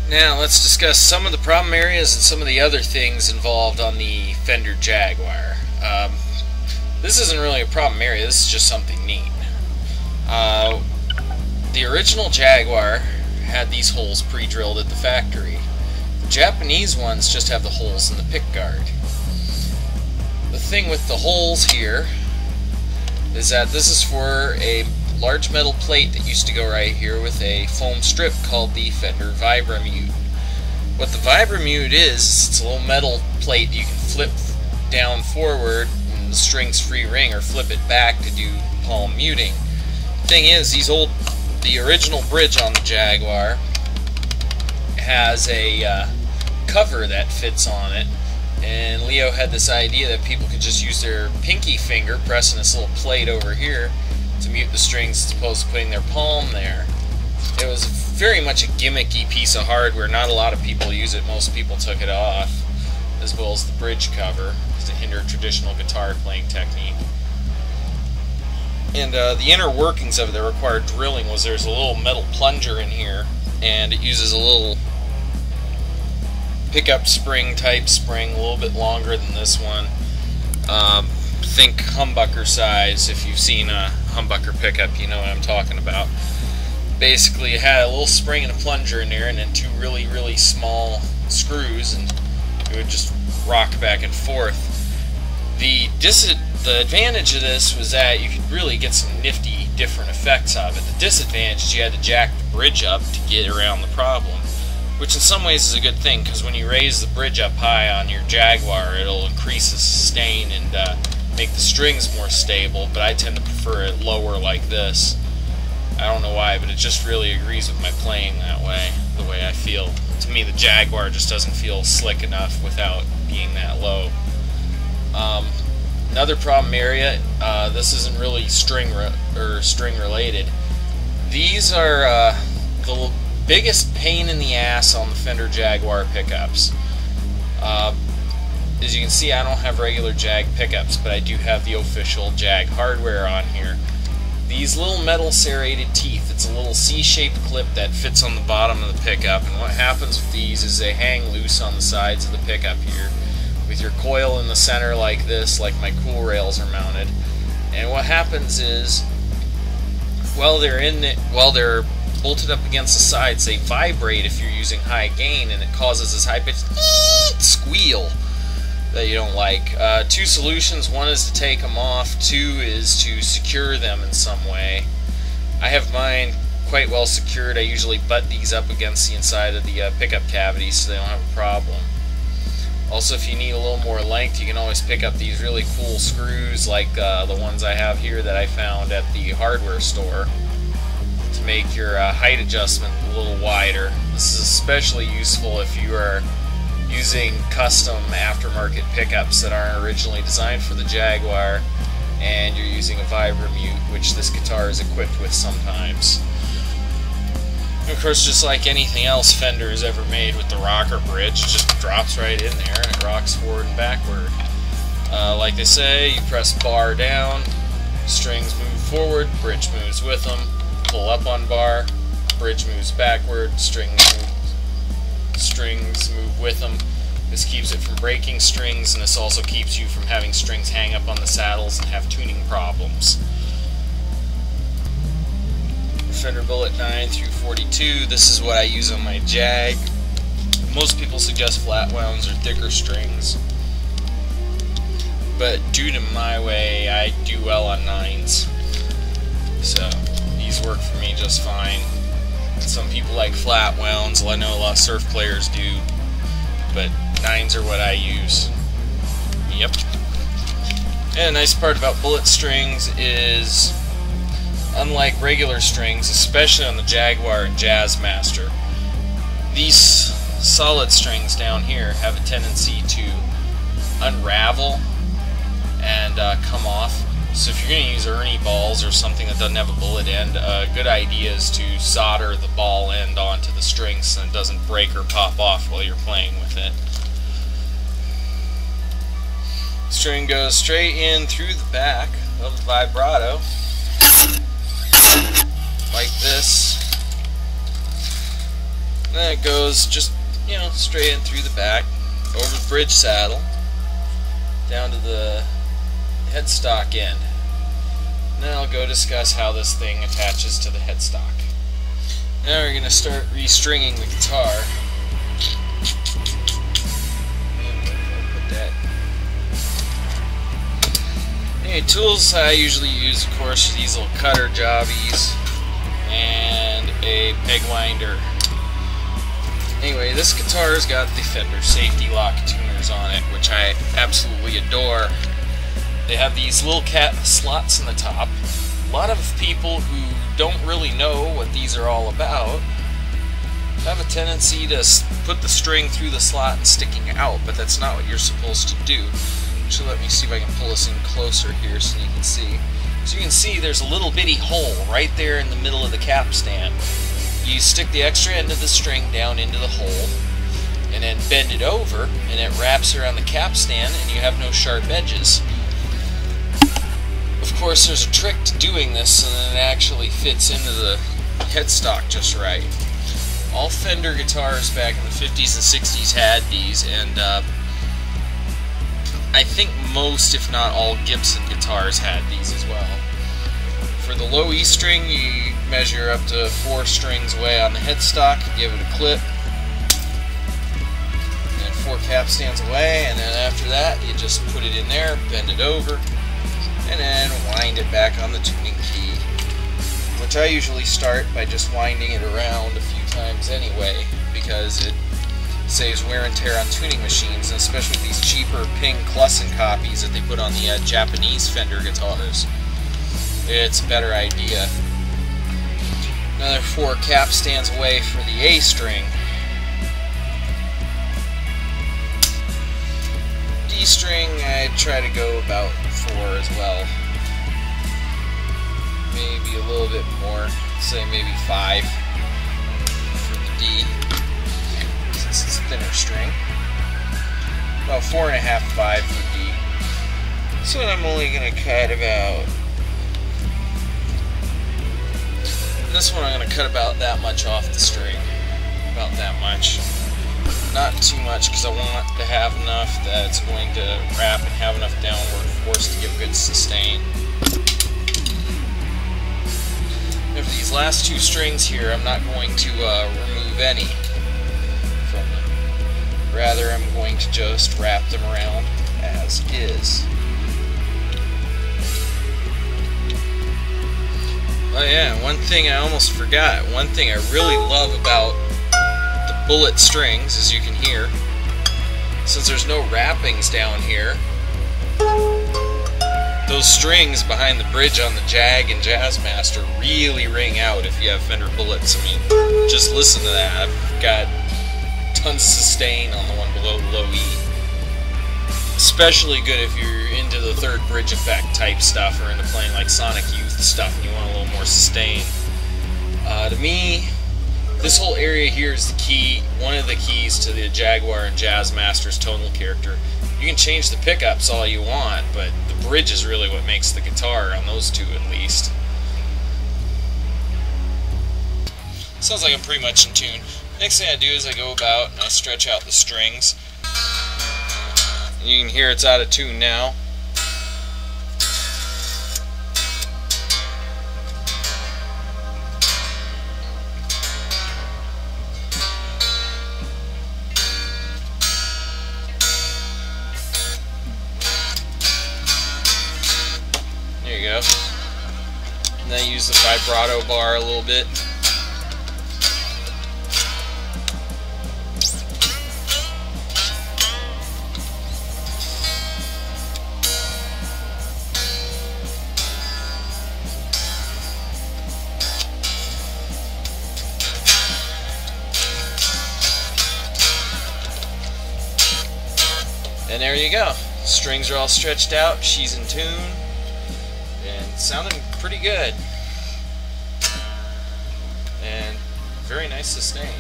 Now let's discuss some of the problem areas and some of the other things involved on the Fender Jaguar. This isn't really a problem area, this is just something neat. The original Jaguar had these holes pre-drilled at the factory. The Japanese ones just have the holes in the pickguard. The thing with the holes here is that this is for a large metal plate that used to go right here with a foam strip called the Fender Vibramute. What the Vibramute is, it's a little metal plate you can flip down forward and the strings free ring, or flip it back to do palm muting. Thing is, the original bridge on the Jaguar has a cover that fits on it, and Leo had this idea that people could just use their pinky finger pressing this little plate over here to mute the strings as opposed to putting their palm there. It was very much a gimmicky piece of hardware. Not a lot of people use it. Most people took it off, as well as the bridge cover, because it hindered traditional guitar playing technique. And the inner workings of it that required drilling was there's a little metal plunger in here, and it uses a little pickup spring type spring, a little bit longer than this one. Think humbucker size. If you've seen a humbucker pickup, you know what I'm talking about. Basically, it had a little spring and a plunger in there, and then two really, really small screws, and it would just rock back and forth. The advantage of this was that you could really get some nifty different effects out of it. The disadvantage is you had to jack the bridge up to get around the problem, which in some ways is a good thing, because when you raise the bridge up high on your Jaguar, it'll increase the sustain and make the strings more stable, but I tend to prefer it lower like this. I don't know why, but it just really agrees with my playing that way, the way I feel. To me, the Jaguar just doesn't feel slick enough without being that low. Another problem area, this isn't really string related. These are the biggest pain in the ass on the Fender Jaguar pickups. As you can see, I don't have regular Jag pickups, but I do have the official Jag hardware on here. These little metal serrated teeth, it's a little C-shaped clip that fits on the bottom of the pickup, and what happens with these is they hang loose on the sides of the pickup here, with your coil in the center like this, like my cool rails are mounted. And what happens is, while they're bolted up against the sides, they vibrate if you're using high gain, and it causes this high-pitched squeal that you don't like. Two solutions. One is to take them off. Two is to secure them in some way. I have mine quite well secured. I usually butt these up against the inside of the pickup cavity so they don't have a problem. Also, if you need a little more length, you can always pick up these really cool screws like the ones I have here that I found at the hardware store to make your height adjustment a little wider. This is especially useful if you are using custom aftermarket pickups that aren't originally designed for the Jaguar, and you're using a Vibramute, which this guitar is equipped with sometimes. And of course, just like anything else Fender has ever made with the rocker bridge, it just drops right in there and it rocks forward and backward. Like they say, you press bar down, strings move forward, bridge moves with them. Pull up on bar, bridge moves backward, strings move with them. This keeps it from breaking strings, and this also keeps you from having strings hang up on the saddles and have tuning problems. Fender Bullet 9 through 42, this is what I use on my Jag. Most people suggest flat wounds or thicker strings, but due to my way, I do well on 9s. So these work for me just fine. Some people like flat wounds, well, I know a lot of surf players do, but 9s are what I use. Yep. And the nice part about bullet strings is, unlike regular strings, especially on the Jaguar and Jazzmaster, these solid strings down here have a tendency to unravel and come off. So if you're going to use Ernie balls or something that doesn't have a bullet end, a good idea is to solder the ball end onto the string so it doesn't break or pop off while you're playing with it. The string goes straight in through the back of the vibrato, like this. And it goes just, you know, straight in through the back, over the bridge saddle, down to the headstock end. Now I'll go discuss how this thing attaches to the headstock. Now we're going to start restringing the guitar. Put that. Anyway, tools I usually use, of course, are these little cutter jobbies and a peg winder. Anyway, this guitar's got the Fender safety lock tuners on it, which I absolutely adore. They have these little cat slots in the top. A lot of people who don't really know what these are all about have a tendency to put the string through the slot and sticking out, but that's not what you're supposed to do. So let me see if I can pull this in closer here so you can see. So you can see there's a little bitty hole right there in the middle of the capstan. You stick the extra end of the string down into the hole and then bend it over, and it wraps around the capstan and you have no sharp edges. Of course, there's a trick to doing this so that it actually fits into the headstock just right. All Fender guitars back in the 50s and 60s had these, and I think most, if not all, Gibson guitars had these as well. For the low E string, you measure up to 4 strings away on the headstock, give it a clip, and then 4 capstans away, and then after that you just put it in there, bend it over, and then wind it back on the tuning key, which I usually start by just winding it around a few times anyway, because it saves wear and tear on tuning machines, and especially these cheaper Ping Klussen copies that they put on the Japanese Fender guitars. It's a better idea. Another 4 capstans away for the A string. D string, I try to go about 4 as well. Maybe a little bit more, say maybe 5 for the D, since it's a thinner string. About 4.5, 5 for D. So I'm only going to cut about... This one I'm going to cut about that much off the string. About that much. Not too much, because I want to have enough that it's going to wrap and have enough downward force to give good sustain. And for these last 2 strings here, I'm not going to remove any from them. Rather, I'm going to just wrap them around as is. Oh yeah, one thing I almost forgot. One thing I really love about the bullet strings, as you can hear, since there's no wrappings down here, those strings behind the bridge on the Jag and Jazzmaster really ring out if you have Fender bullets. I mean, just listen to that. I've got tons of sustain on the one below low E. Especially good if you're into the third bridge effect type stuff, or into playing like Sonic Youth stuff and you want a little more sustain. To me, this whole area here is the key, one of the keys to the Jaguar and Jazzmaster's tonal character. You can change the pickups all you want, but the bridge is really what makes the guitar, on those 2 at least. Sounds like I'm pretty much in tune. Next thing I do is I go about and I stretch out the strings. You can hear it's out of tune now. There you go. And then I use the vibrato bar a little bit. And there you go. Strings are all stretched out, she's in tune, and sounding pretty good. And very nice sustain.